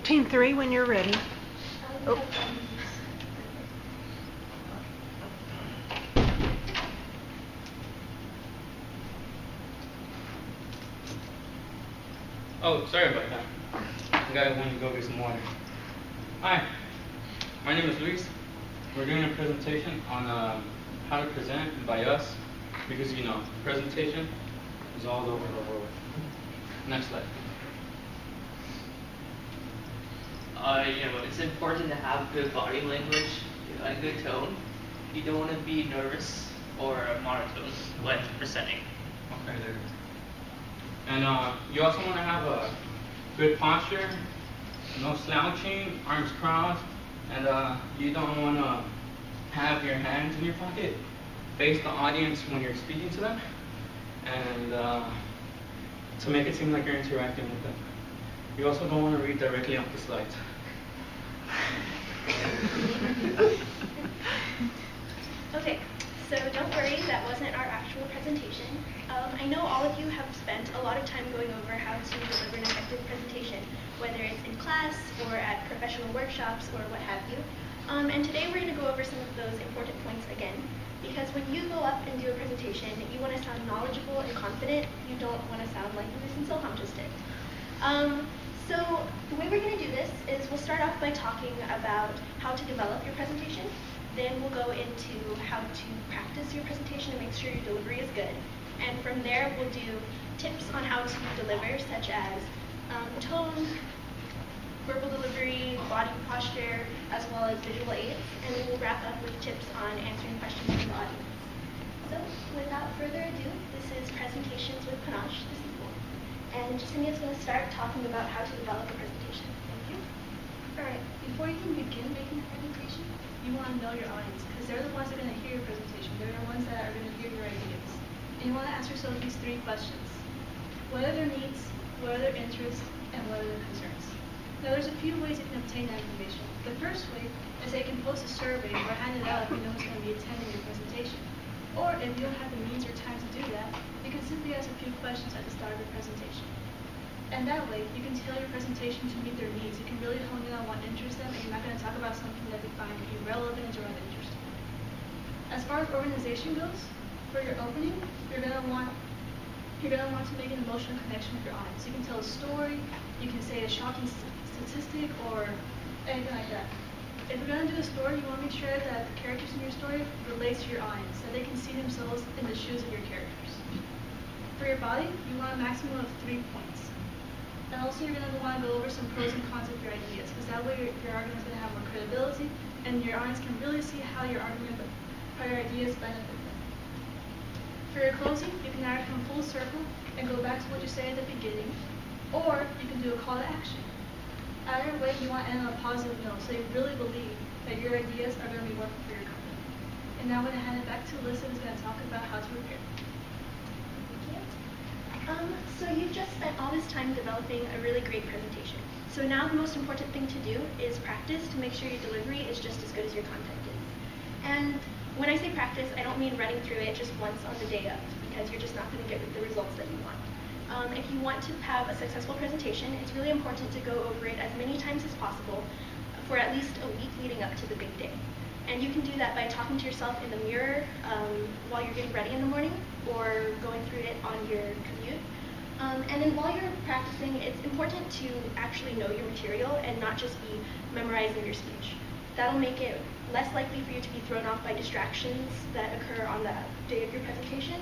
Team 3, when you're ready. Oh. Oh, sorry about that. I got one to go get some water. Hi, my name is Luis. We're doing a presentation on how to present by us, because you know, presentation is all over the world. Next slide. It's important to have good body language, a good tone. You don't want to be nervous or monotone when presenting. Okay, there. And you also want to have a good posture, no slouching, arms crossed, and you don't want to have your hands in your pocket. Face the audience when you're speaking to them, and to make it seem like you're interacting with them. You also don't want to read directly off the slides. Okay, so don't worry, that wasn't our actual presentation. I know all of you have spent a lot of time going over how to deliver an effective presentation, whether it's in class or at professional workshops or what have you. And today we're going to go over some of those important points again, because when you go up and do a presentation, you want to sound knowledgeable and confident. You don't want to sound like Lewis and Silham just did. So the way we're going to do this is we'll start off by talking about how to develop your presentation. Then we'll go into how to practice your presentation and make sure your delivery is good. And from there, we'll do tips on how to deliver, such as tone, verbal delivery, body posture, as well as visual aids. And then we'll wrap up with tips on answering questions from the audience. So without further ado, this is Presentations with Panache. This is Paul. And Justine is going to start talking about how to develop a presentation. Thank you. All right, before you can begin making a presentation, you want to know your audience, because they're the ones that are going to hear your presentation. They're the ones that are going to hear your ideas. And you want to ask yourself these 3 questions. What are their needs, what are their interests, and what are their concerns? Now, there's a few ways you can obtain that information. The first way is that you can post a survey or hand it out if you know who's going to be attending your presentation. Or if you don't have the means or time to do that, you can simply ask a few questions at the start of your presentation. And that way, you can tailor your presentation to meet their needs. You can really hone in on what interests them, and you're not going to talk about something that they find irrelevant or uninteresting. As far as organization goes, for your opening, you're going to want to make an emotional connection with your audience. You can tell a story, you can say a shocking statistic, or anything like that. If you're going to do a story, you want to make sure that the characters in your story relate to your audience, that they can see themselves in the shoes of your characters. For your body, you want a maximum of 3 points. And also, you're going to want to go over some pros and cons of your ideas, because that way your argument is going to have more credibility, and your audience can really see how your ideas benefit them. For your closing, you can either come full circle and go back to what you said at the beginning, or you can do a call to action. Either way, you want to end on a positive note, so you really believe that your ideas are going to be working for your company. And now I'm going to hand it back to Alyssa, who's going to talk about how to prepare. So you've just spent all this time developing a really great presentation. So now the most important thing to do is practice to make sure your delivery is just as good as your content is. And when I say practice, I don't mean running through it just once on the day of, because you're just not going to get the results that you want. If you want to have a successful presentation, it's really important to go over it as many times as possible for at least a week leading up to the big day. And you can do that by talking to yourself in the mirror while you're getting ready in the morning, or going through it on your commute. And then while you're practicing, it's important to actually know your material and not just be memorizing your speech. That'll make it less likely for you to be thrown off by distractions that occur on the day of your presentation,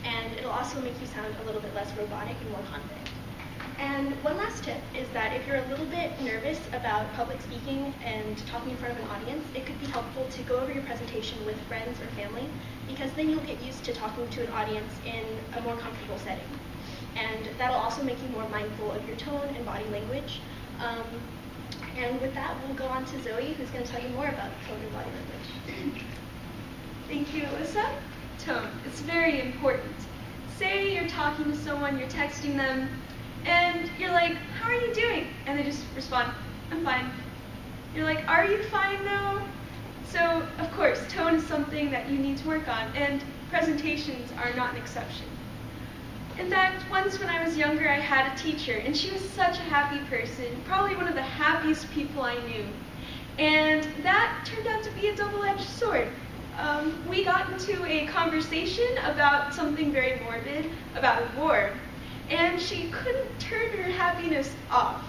and it'll also make you sound a little bit less robotic and more confident. And one last tip is that if you're a little bit nervous about public speaking and talking in front of an audience, it could be helpful to go over your presentation with friends or family, because then you'll get used to talking to an audience in a more comfortable setting. And that'll also make you more mindful of your tone and body language. And with that, we'll go on to Zoe, who's going to tell you more about tone and body language. Thank you, Alyssa. Tone. It's very important. Say you're talking to someone, you're texting them, and you're like, "How are you doing?" And they just respond, "I'm fine." You're like, "Are you fine though?" So, of course, tone is something that you need to work on, and presentations are not an exception. In fact, once when I was younger, I had a teacher, and she was such a happy person, probably one of the happiest happiest people I knew. And that turned out to be a double-edged sword. We got into a conversation about something very morbid, about war, and she couldn't turn her happiness off.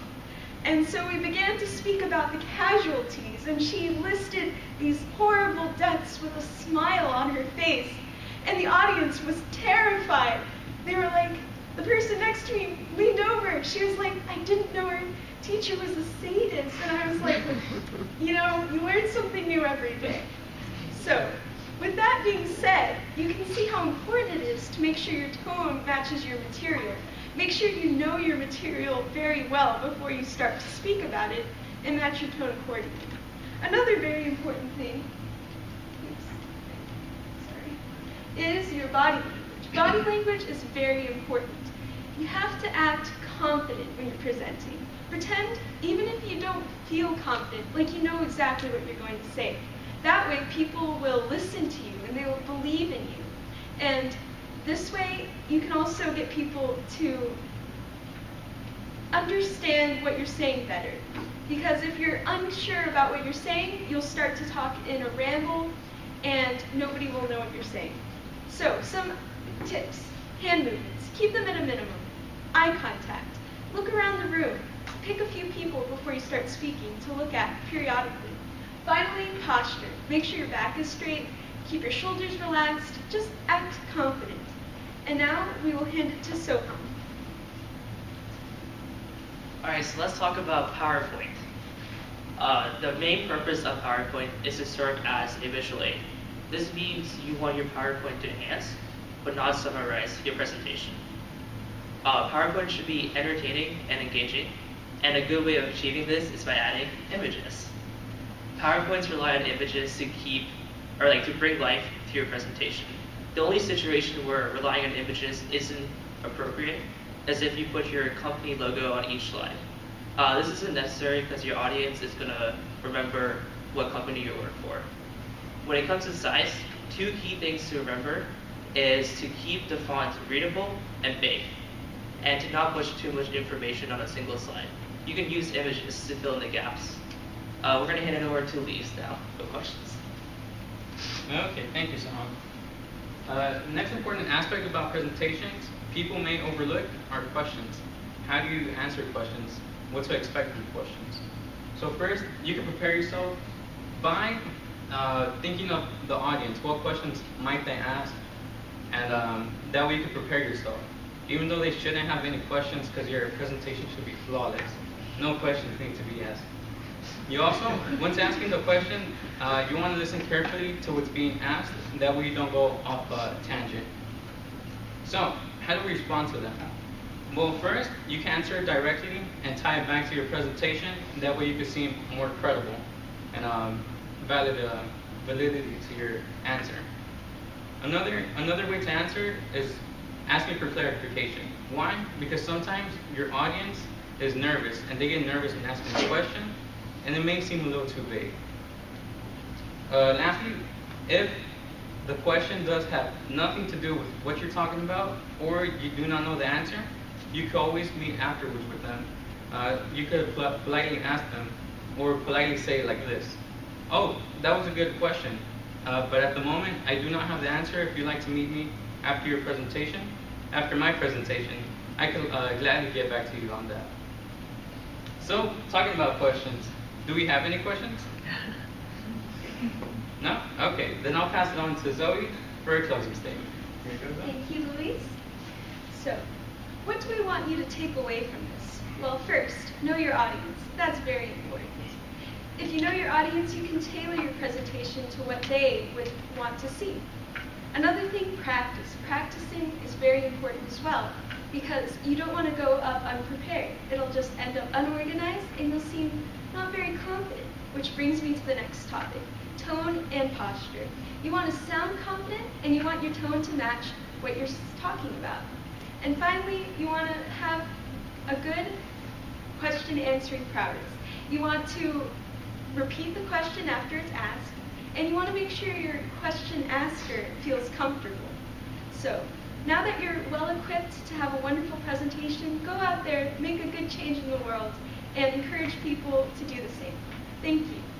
And so we began to speak about the casualties, and she listed these horrible deaths with a smile on her face. And the audience was terrified. They were like, the person next to me leaned over. She was like, I didn't know her teacher was a sadist. And I was like, you know, you learn something new every day. So, with that being said, you can see how important it is to make sure your tone matches your material. Make sure you know your material very well before you start to speak about it, and match your tone accordingly. Another very important thing is your body language. Body language is very important. You have to act confident when you're presenting. Pretend, even if you don't feel confident, like you know exactly what you're going to say. That way people will listen to you and they will believe in you. And this way you can also get people to understand what you're saying better. Because if you're unsure about what you're saying, you'll start to talk in a ramble and nobody will know what you're saying. So, some tips. Hand movements. Keep them at a minimum. Eye contact. Look around the room. Pick a few people before you start speaking to look at periodically. Finally, posture. Make sure your back is straight. Keep your shoulders relaxed. Just act confident. And now we will hand it to Sophie. Alright, so let's talk about PowerPoint. The main purpose of PowerPoint is to serve as a visual aid. This means you want your PowerPoint to enhance, but not summarize your presentation. PowerPoint should be entertaining and engaging, and a good way of achieving this is by adding images. PowerPoints rely on images to bring life to your presentation. The only situation where relying on images isn't appropriate is if you put your company logo on each slide. This isn't necessary because your audience is going to remember what company you work for. When it comes to size, two key things to remember is to keep the font readable and big, and to not push too much information on a single slide. You can use images to fill in the gaps. We're going to hand it over to Lise now for questions. Okay, thank you, Saham. Next important aspect about presentations people may overlook are questions. How do you answer questions? What to expect from questions? So first, you can prepare yourself by thinking of the audience. What questions might they ask? And that way you can prepare yourself. Even though they shouldn't have any questions because your presentation should be flawless. No questions need to be asked. You also, once asking the question, you want to listen carefully to what's being asked. That way you don't go off a tangent. So, how do we respond to that? Well, first, you can answer it directly and tie it back to your presentation. That way you can seem more credible and validity to your answer. Another way to answer is asking for clarification. Why? Because sometimes your audience is nervous and they get nervous when asking a question and it may seem a little too vague. Lastly, if the question does have nothing to do with what you're talking about or you do not know the answer, you could always meet afterwards with them. You could politely ask them or politely say like this: oh, that was a good question, but at the moment I do not have the answer. If you'd like to meet me after your presentation, after my presentation, I could gladly get back to you on that. So, talking about questions, do we have any questions? No? Okay, then I'll pass it on to Zoe for a closing statement. Here you go, Zoe. Thank you, Luis. So, what do we want you to take away from this? Well, first, know your audience. That's very important. If you know your audience, you can tailor your presentation to what they would want to see. Another thing, practice. Practicing is very important as well, because you don't want to go up unprepared. It'll just end up unorganized and you'll seem not very confident, which brings me to the next topic, tone and posture. You want to sound confident and you want your tone to match what you're talking about. And finally, you want to have a good question answering prowess. You want to repeat the question after it's asked, and you want to make sure your question asker feels comfortable. So, now that you're well equipped to have a wonderful presentation, go out there, make a good change in the world, and encourage people to do the same. Thank you.